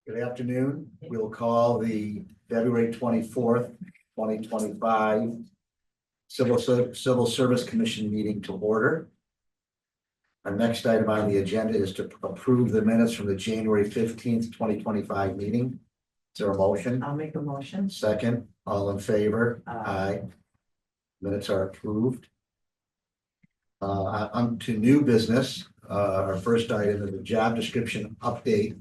Good afternoon. We'll call the February 24th, 2025 Civil Service Commission meeting to order. Our next item on the agenda is to approve the minutes from the January 15th, 2025 meeting. Is there a motion? I'll make a motion. Second, all in favor? Aye. Minutes are approved. On to new business. Our first item is a job description update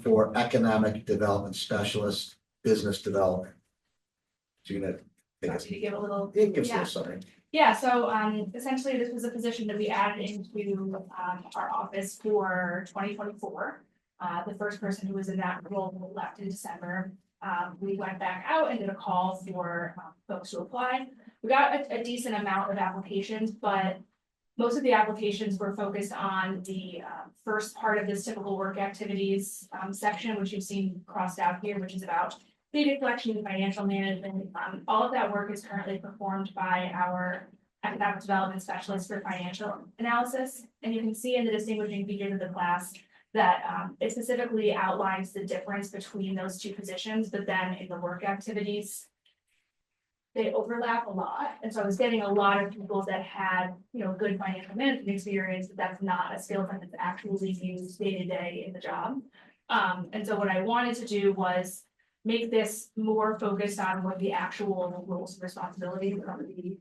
for economic development specialist, business development. So you're gonna take us. To give a little, Give us a little something. yeah, so essentially this was a position that we added into our office for 2024. The first person who was in that role left in December. We went back out and did a call for folks to apply. We got a decent amount of applications, but most of the applications were focused on the first part of this typical work activities section, which you've seen crossed out here, which is about data collection and financial management. All of that work is currently performed by our economic development specialist for financial analysis. And you can see in the distinguishing features of the class that it specifically outlines the difference between those two positions, but then in the work activities, they overlap a lot. And so I was getting a lot of people that had, good financial management experience, but that's not a skill set that's actually used day to day in the job. And so what I wanted to do was make this more focused on what the actual roles and responsibilities of the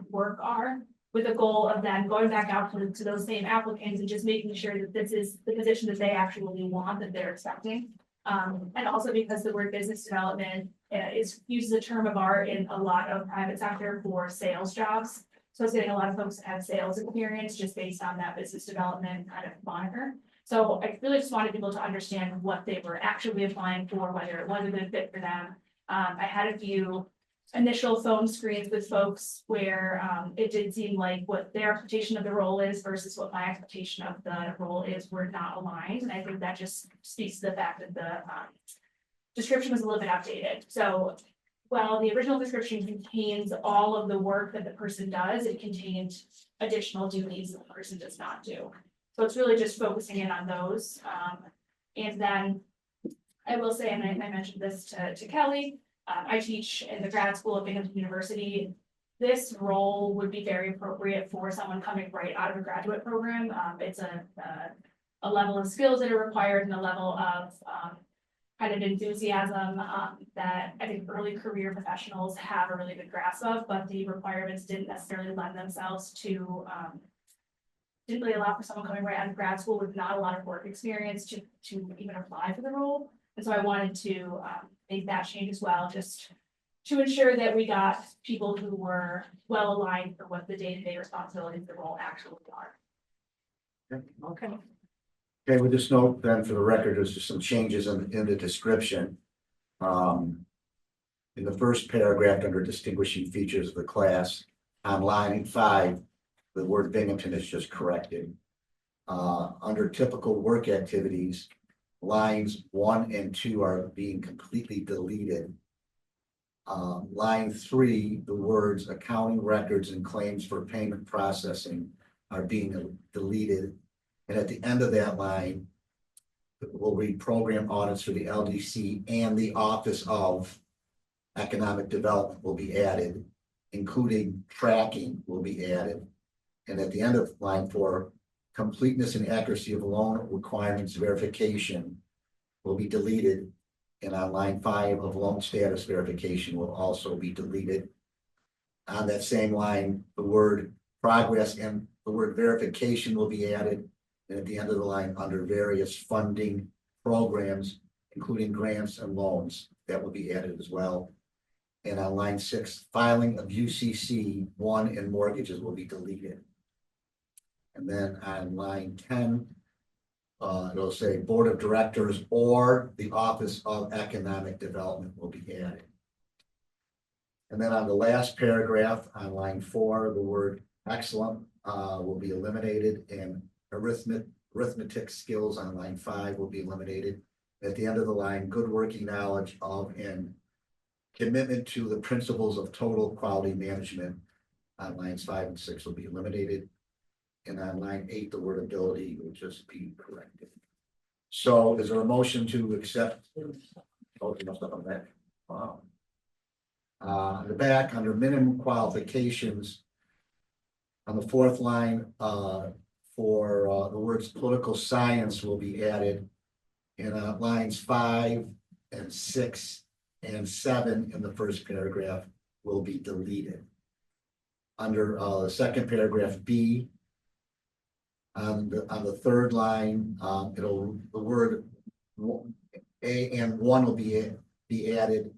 work are, with the goal of then going back out to those same applicants and just making sure that this is the position that they actually want, that they're expecting. And also because the word business development uses a term of art in a lot of private sector for sales jobs. So it's getting a lot of folks that have sales experience just based on that business development kind of moniker. So I really just wanted people to understand what they were actually applying for, whether it was a good fit for them. I had a few initial phone screens with folks where it did seem like what their expectation of the role is versus what my expectation of the role is were not aligned. And I think that just speaks to the fact that the description was a little bit outdated. So while the original description contains all of the work that the person does, it contained additional duties that the person does not do. So it's really just focusing in on those. And then I will say, and I mentioned this to Kelly, I teach in the grad school at Binghamton University. This role would be very appropriate for someone coming right out of a graduate program. It's a level of skills that are required and a level of kind of enthusiasm that I think early career professionals have a really good grasp of, but the requirements didn't necessarily lend themselves to, didn't really allow for someone coming right out of grad school with not a lot of work experience to even apply for the role. And so I wanted to make that change as well, just to ensure that we got people who were well aligned for what the day-to-day responsibilities of the role actually are. Okay. Okay, with this note then for the record, there's just some changes in the description. In the first paragraph under distinguishing features of the class, on line 5, the word Binghamton is just corrected. Under typical work activities, lines 1 and 2 are being completely deleted. Line 3, the words accounting records and claims for payment processing are being deleted. And at the end of that line, we'll read program audits for the LDC and the Office of Economic Development will be added, including tracking will be added. And at the end of line 4, completeness and accuracy of loan requirements verification will be deleted. And on line 5 of loan status verification will also be deleted. On that same line, the word progress and the word verification will be added. And at the end of the line, under various funding programs, including grants and loans, that will be added as well. And on line 6, filing of UCC 1 and mortgages will be deleted. And then on line 10, it'll say Board of Directors or the Office of Economic Development will be added. And then on the last paragraph, on line 4, the word excellent will be eliminated, and arithmetic skills on line 5 will be eliminated. At the end of the line, good working knowledge of and commitment to the principles of total quality management on lines 5 and 6 will be eliminated. And on line 8, the word ability will just be corrected. So is there a motion to accept? Oh, you must have on that. Wow. The back under minimum qualifications. On the fourth line, for the words political science will be added. In lines 5 and 6 and 7 in the first paragraph will be deleted. Under the second paragraph B. On the third line, the word A and 1 will be added.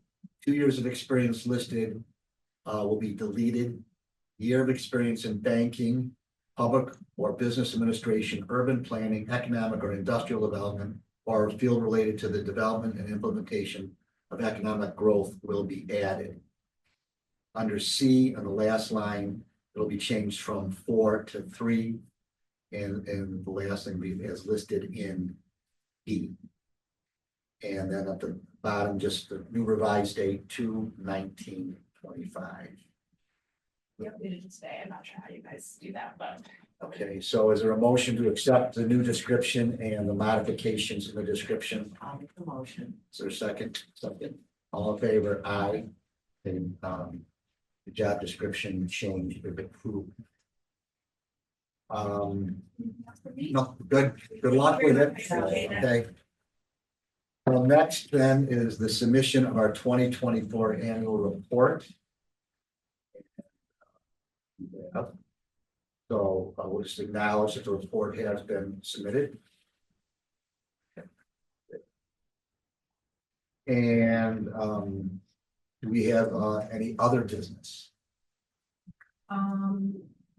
2 years of experience listed will be deleted. Year of experience in banking, public or business administration, urban planning, economic or industrial development, or a field related to the development and implementation of economic growth will be added. Under C, on the last line, it'll be changed from 4 to 3, and the last thing be as listed in B. And then at the bottom, just the new revised date 2/19/25. Yep, we did it today. I'm not sure how you guys do that, but Okay, so is there a motion to accept the new description and the modifications in the description? I'll make the motion. Is there a second? Second. All in favor? Aye. And the job description change is approved. No, good luck with it. Okay. Well, next then is the submission of our 2024 annual report. Yep. So I will just acknowledge that the report has been submitted. And do we have any other business?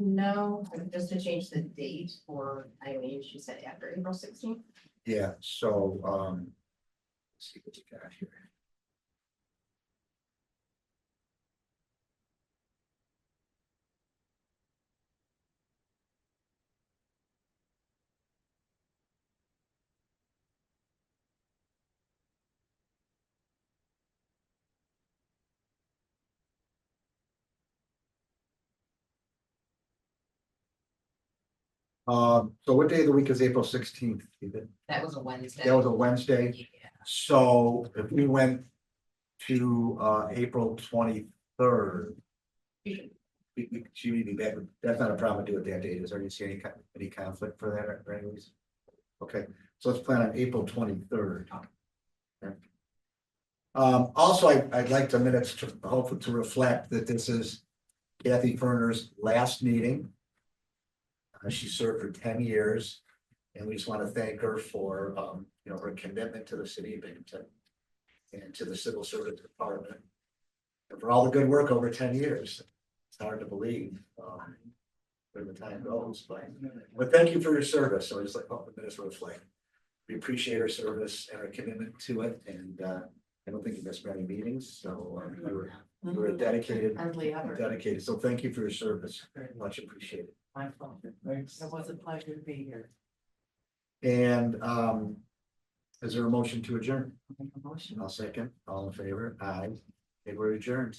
No, just to change the date for Eileen, she said after April 16th. Yeah, so let's see what you got here. So what day of the week is April 16th? That was a Wednesday. That was a Wednesday. Yeah. So if we went to April 23rd, she would be back. That's not a problem to do it that day. Is there any conflict for that or anyways? Okay, so let's plan on April 23rd. Okay. Also, I'd like the minutes to hopefully to reflect that this is Kathy Ferner's last meeting. She served for 10 years, and we just want to thank her for her commitment to the city of Binghamton and to the civil service department, and for all the good work over 10 years. It's hard to believe where the time goes, but thank you for your service. So I just like hope the minutes reflect. We appreciate her service and her commitment to it, and I don't think you missed many meetings, so you were dedicated. Hardly ever. Dedicated. So thank you for your service. Very much appreciated. My fault. Thanks. It was a pleasure to be here. And is there a motion to adjourn? I'll make a motion. I'll second. All in favor? Aye. Okay, we're adjourned.